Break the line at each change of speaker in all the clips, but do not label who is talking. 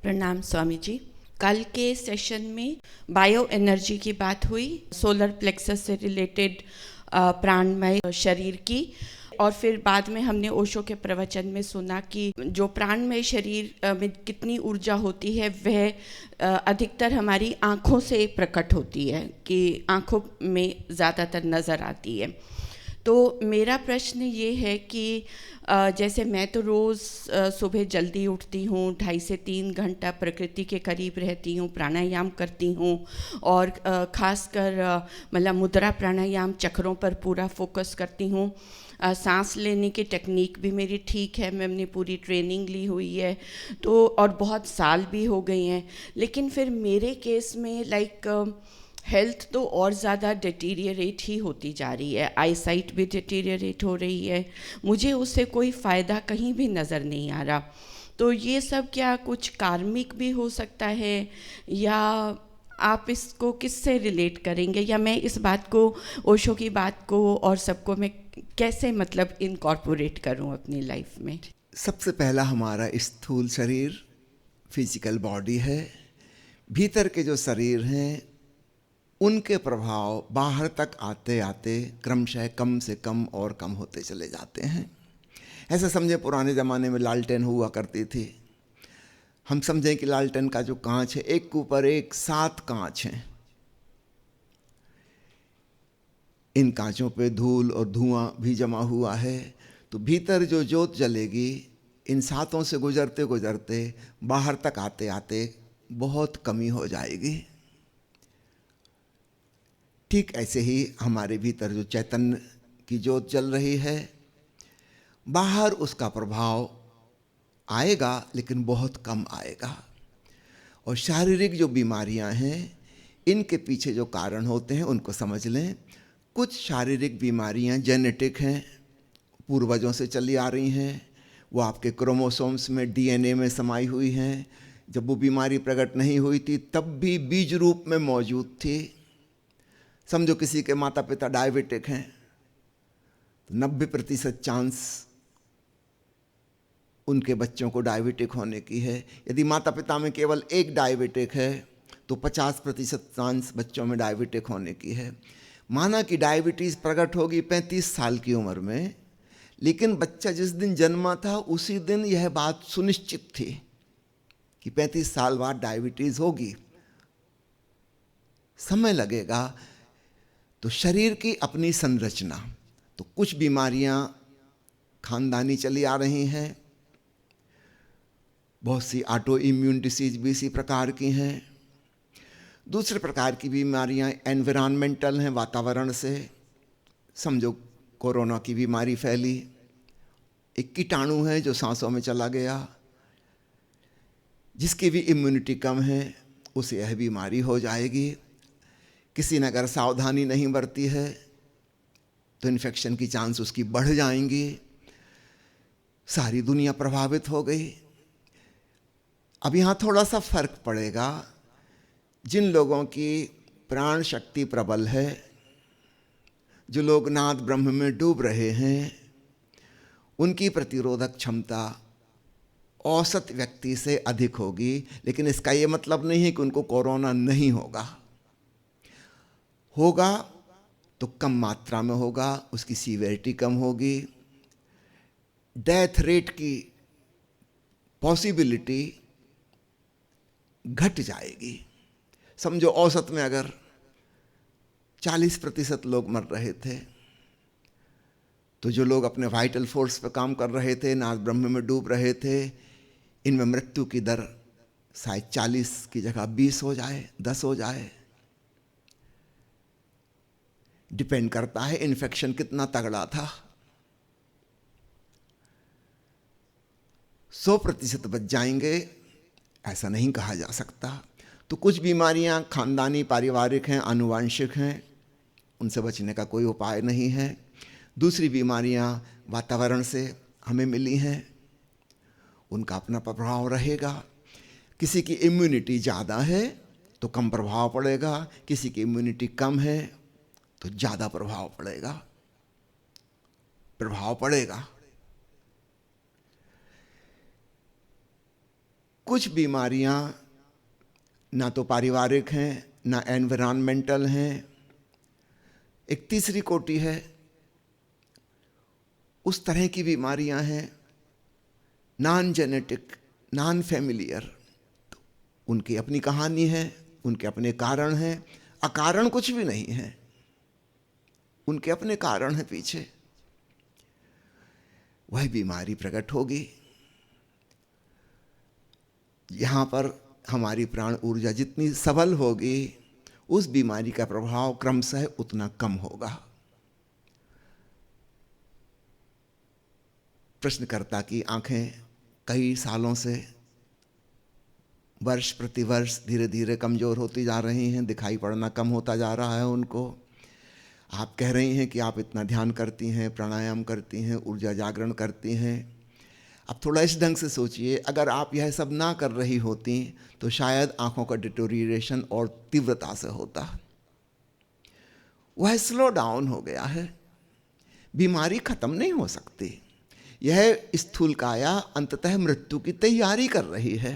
प्रणाम स्वामी जी। कल के सेशन में बायो एनर्जी की बात हुई, सोलर प्लेक्सस से रिलेटेड प्राणमय शरीर की, और फिर बाद में हमने ओशो के प्रवचन में सुना कि जो प्राणमय शरीर में कितनी ऊर्जा होती है वह अधिकतर हमारी आँखों से प्रकट होती है, कि आँखों में ज़्यादातर नज़र आती है। तो मेरा प्रश्न ये है कि जैसे मैं तो रोज़ सुबह जल्दी उठती हूँ, 2.5 से 3 घंटा प्रकृति के करीब रहती हूँ, प्राणायाम करती हूँ, और ख़ासकर मतलब मुद्रा प्राणायाम चक्रों पर पूरा फोकस करती हूँ। सांस लेने की टेक्निक भी मेरी ठीक है, मैंने पूरी ट्रेनिंग ली हुई है, तो और बहुत साल भी हो गए हैं। लेकिन फिर मेरे केस में हेल्थ तो और ज़्यादा डिटीरियरेट ही होती जा रही है, आईसाइट भी डिटीरियरेट हो रही है, मुझे उससे कोई फ़ायदा कहीं भी नज़र नहीं आ रहा। तो ये सब क्या कुछ कार्मिक भी हो सकता है, या आप इसको किससे रिलेट करेंगे, या मैं इस बात को, ओशो की बात को और सबको मैं कैसे मतलब इनकॉर्पोरेट करूं अपनी लाइफ में?
सबसे पहला हमारा स्थूल शरीर, फिजिकल बॉडी है। भीतर के जो शरीर हैं उनके प्रभाव बाहर तक आते आते क्रमशः कम से कम और कम होते चले जाते हैं। ऐसा समझे पुराने ज़माने में लालटेन हुआ करती थी। हम समझें कि लालटेन का जो कांच है, एक के ऊपर एक 7 कांच हैं। इन कांचों पे धूल और धुआं भी जमा हुआ है, तो भीतर जो ज्योत जलेगी इन 7 से गुजरते गुजरते बाहर तक आते आते बहुत कमी हो जाएगी। ठीक ऐसे ही हमारे भीतर जो चैतन्य की ज्योत जल रही है, बाहर उसका प्रभाव आएगा लेकिन बहुत कम आएगा। और शारीरिक जो बीमारियां हैं, इनके पीछे जो कारण होते हैं उनको समझ लें। कुछ शारीरिक बीमारियां जेनेटिक हैं, पूर्वजों से चली आ रही हैं, वो आपके क्रोमोसोम्स में, डीएनए में समाई हुई हैं। जब वो बीमारी प्रकट नहीं हुई थी तब भी बीज रूप में मौजूद थी। समझो किसी के माता पिता डायबिटिक हैं, तो 90% चांस उनके बच्चों को डायबिटिक होने की है। यदि माता पिता में केवल एक डायबिटिक है तो 50% चांस बच्चों में डायबिटिक होने की है। माना कि डायबिटीज़ प्रकट होगी 35 साल की उम्र में, लेकिन बच्चा जिस दिन जन्मा था उसी दिन यह बात सुनिश्चित थी कि 35 साल बाद डायबिटीज़ होगी। समय लगेगा। तो शरीर की अपनी संरचना, तो कुछ बीमारियां खानदानी चली आ रही हैं, बहुत सी ऑटो इम्यून डिसीज भी इसी प्रकार की हैं। दूसरे प्रकार की बीमारियां एनवायरमेंटल हैं, वातावरण से। समझो कोरोना की बीमारी फैली, एक कीटाणु है जो सांसों में चला गया, जिसकी भी इम्यूनिटी कम है उसे यह बीमारी हो जाएगी। किसी ने अगर सावधानी नहीं बरती है तो इन्फेक्शन की चांस उसकी बढ़ जाएंगी। सारी दुनिया प्रभावित हो गई। अब यहाँ थोड़ा सा फर्क पड़ेगा। जिन लोगों की प्राण शक्ति प्रबल है, जो लोग नाद ब्रह्म में डूब रहे हैं, उनकी प्रतिरोधक क्षमता औसत व्यक्ति से अधिक होगी। लेकिन इसका ये मतलब नहीं है कि उनको कोरोना नहीं होगा। होगा तो कम मात्रा में होगा, उसकी सीवियरिटी कम होगी, डेथ रेट की पॉसिबिलिटी घट जाएगी। समझो औसत में अगर 40% लोग मर रहे थे, तो जो लोग अपने वाइटल फोर्स पर काम कर रहे थे, नाद ब्रह्म में डूब रहे थे, इनमें मृत्यु की दर शायद 40 की जगह 20 हो जाए, 10 हो जाए। डिपेंड करता है इन्फेक्शन कितना तगड़ा था। 100% बच जाएंगे ऐसा नहीं कहा जा सकता। तो कुछ बीमारियां खानदानी, पारिवारिक हैं, आनुवंशिक हैं, उनसे बचने का कोई उपाय नहीं है। दूसरी बीमारियां वातावरण से हमें मिली हैं, उनका अपना प्रभाव रहेगा। किसी की इम्यूनिटी ज़्यादा है तो कम प्रभाव पड़ेगा, किसी की इम्यूनिटी कम है तो ज़्यादा प्रभाव पड़ेगा। कुछ बीमारियां ना तो पारिवारिक हैं ना एनवायरमेंटल हैं। एक तीसरी कोटि है, उस तरह की बीमारियां हैं नॉन जेनेटिक, नॉन फैमिलियर। उनकी अपनी कहानी है, उनके अपने कारण हैं, अकारण कुछ भी नहीं है, उनके अपने कारण हैं पीछे। वह बीमारी प्रकट होगी। यहां पर हमारी प्राण ऊर्जा जितनी सबल होगी, उस बीमारी का प्रभाव क्रमशः उतना कम होगा। प्रश्नकर्ता की आंखें कई सालों से वर्ष प्रति वर्ष धीरे धीरे कमजोर होती जा रही हैं, दिखाई पड़ना कम होता जा रहा है उनको। आप कह रही हैं कि आप इतना ध्यान करती हैं, प्राणायाम करती हैं, ऊर्जा जागरण करती हैं। अब थोड़ा इस ढंग से सोचिए, अगर आप यह सब ना कर रही होती तो शायद आंखों का डिटोरिएशन और तीव्रता से होता। वह स्लो डाउन हो गया है। बीमारी खत्म नहीं हो सकती। यह स्थूल काया अंततः मृत्यु की तैयारी कर रही है।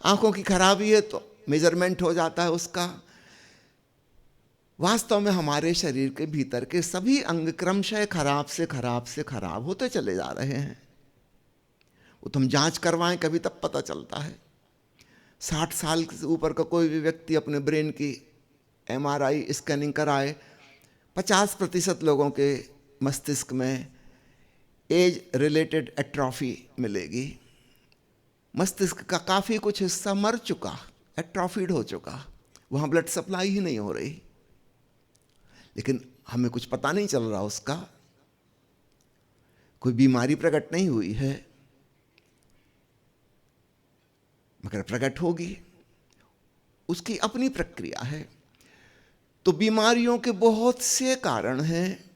आंखों की खराबी है तो मेजरमेंट हो जाता है उसका। वास्तव में हमारे शरीर के भीतर के सभी अंग क्रमशः खराब से खराब से खराब होते चले जा रहे हैं। वो तो हम जांच करवाएं कभी तब पता चलता है। 60 साल से ऊपर का कोई भी व्यक्ति अपने ब्रेन की MRI स्कैनिंग कराए, 50% लोगों के मस्तिष्क में एज रिलेटेड एट्रॉफी मिलेगी। मस्तिष्क का काफ़ी कुछ हिस्सा मर चुका, एट्रॉफीड हो चुका, वहाँ ब्लड सप्लाई ही नहीं हो रही। लेकिन हमें कुछ पता नहीं चल रहा उसका। कोई बीमारी प्रकट नहीं हुई है, मगर प्रकट होगी। उसकी अपनी प्रक्रिया है। तो बीमारियों के बहुत से कारण हैं।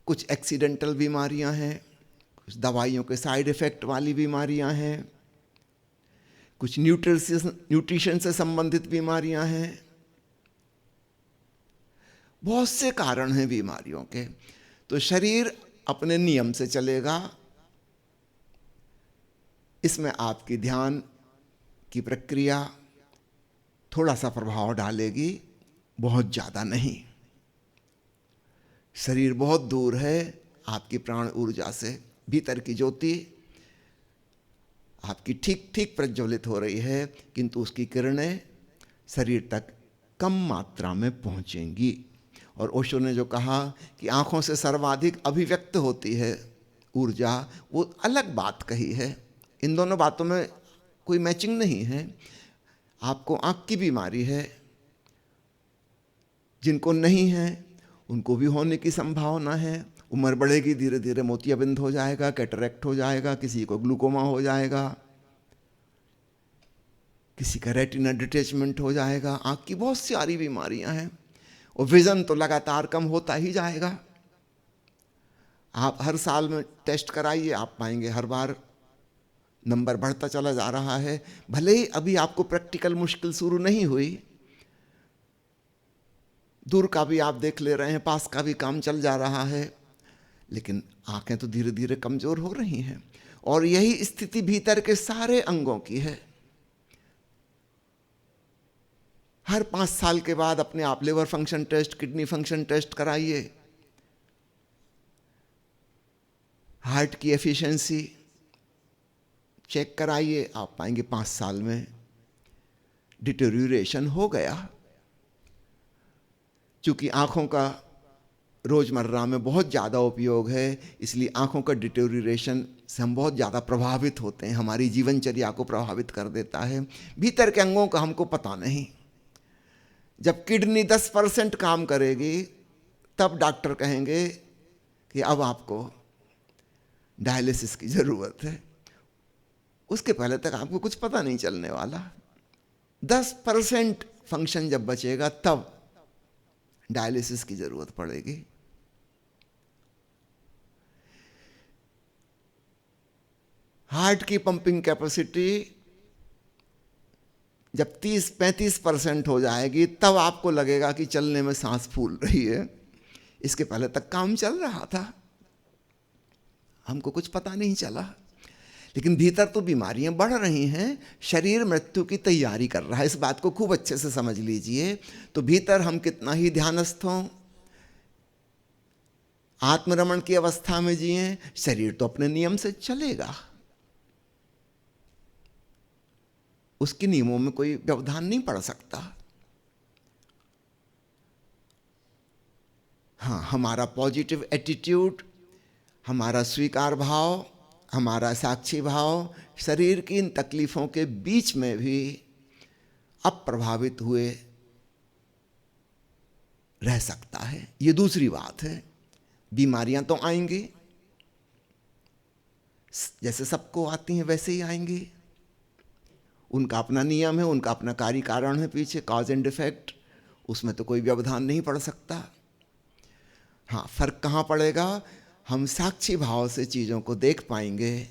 कुछ एक्सीडेंटल बीमारियां हैं, कुछ दवाइयों के साइड इफेक्ट वाली बीमारियां हैं, कुछ न्यूट्रिशन से संबंधित बीमारियां हैं। बहुत से कारण हैं बीमारियों के। तो शरीर अपने नियम से चलेगा। इसमें आपकी ध्यान की प्रक्रिया थोड़ा सा प्रभाव डालेगी, बहुत ज़्यादा नहीं। शरीर बहुत दूर है आपकी प्राण ऊर्जा से। भीतर की ज्योति आपकी ठीक ठीक प्रज्वलित हो रही है, किंतु उसकी किरणें शरीर तक कम मात्रा में पहुंचेंगी। और ओशो ने जो कहा कि आँखों से सर्वाधिक अभिव्यक्त होती है ऊर्जा, वो अलग बात कही है। इन दोनों बातों में कोई मैचिंग नहीं है। आपको आँख की बीमारी है, जिनको नहीं है उनको भी होने की संभावना है। उम्र बढ़ेगी, धीरे धीरे मोतियाबिंद हो जाएगा, कैटरेक्ट हो जाएगा, किसी को ग्लूकोमा हो जाएगा, किसी का रेटिना डिटैचमेंट हो जाएगा। आँख की बहुत सारी बीमारियां हैं। और विजन तो लगातार कम होता ही जाएगा। आप हर साल में टेस्ट कराइए, आप पाएंगे हर बार नंबर बढ़ता चला जा रहा है। भले ही अभी आपको प्रैक्टिकल मुश्किल शुरू नहीं हुई, दूर का भी आप देख ले रहे हैं, पास का भी काम चल जा रहा है, लेकिन आंखें तो धीरे धीरे कमजोर हो रही हैं। और यही स्थिति भीतर के सारे अंगों की है। हर 5 साल के बाद अपने आप liver function test, kidney function test कराइए, हार्ट की एफिशिएंसी चेक कराइए, आप पाएंगे 5 साल में डिटेरियोरेशन हो गया। चूंकि आँखों का रोज़मर्रा में बहुत ज़्यादा उपयोग है, इसलिए आँखों का डिटेरियोरेशन से हम बहुत ज़्यादा प्रभावित होते हैं, हमारी जीवनचर्या को प्रभावित कर देता है। भीतर के अंगों का हमको पता नहीं। जब किडनी 10% काम करेगी, तब डॉक्टर कहेंगे कि अब आपको डायलिसिस की ज़रूरत है। उसके पहले तक आपको कुछ पता नहीं चलने वाला। 10% फंक्शन जब बचेगा, तब डायलिसिस की ज़रूरत पड़ेगी। हार्ट की पंपिंग कैपेसिटी जब 30-35% हो जाएगी, तब आपको लगेगा कि चलने में सांस फूल रही है। इसके पहले तक काम चल रहा था, हमको कुछ पता नहीं चला। लेकिन भीतर तो बीमारियां बढ़ रही हैं, शरीर मृत्यु की तैयारी कर रहा है। इस बात को खूब अच्छे से समझ लीजिए। तो भीतर हम कितना ही ध्यानस्थ हों, आत्मरमण की अवस्था में जिए, शरीर तो अपने नियम से चलेगा, उसके नियमों में कोई व्यवधान नहीं पड़ सकता। हाँ, हमारा पॉजिटिव एटीट्यूड, हमारा स्वीकार भाव, हमारा साक्षी भाव शरीर की इन तकलीफों के बीच में भी अप्रभावित हुए रह सकता है। ये दूसरी बात है। बीमारियां तो आएंगी, जैसे सबको आती हैं वैसे ही आएंगी, उनका अपना नियम है, उनका अपना कार्य कारण है पीछे, कॉज एंड इफेक्ट, उसमें तो कोई व्यवधान नहीं पड़ सकता। हाँ, फर्क कहाँ पड़ेगा? हम साक्षी भाव से चीज़ों को देख पाएंगे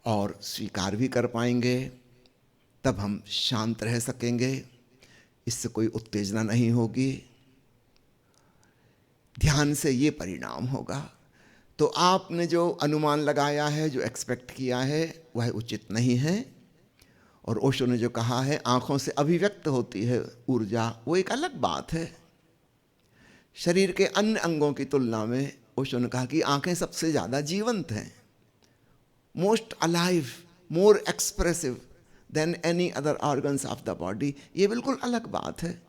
और स्वीकार भी कर पाएंगे, तब हम शांत रह सकेंगे, इससे कोई उत्तेजना नहीं होगी। ध्यान से ये परिणाम होगा। तो आपने जो अनुमान लगाया है, जो एक्सपेक्ट किया है, वह उचित नहीं है। और ओशो ने जो कहा है आँखों से अभिव्यक्त होती है ऊर्जा, वो एक अलग बात है। शरीर के अन्य अंगों की तुलना में ओशो ने कहा कि आँखें सबसे ज़्यादा जीवंत हैं, most alive, more expressive than any other organs of the body. ये बिल्कुल अलग बात है।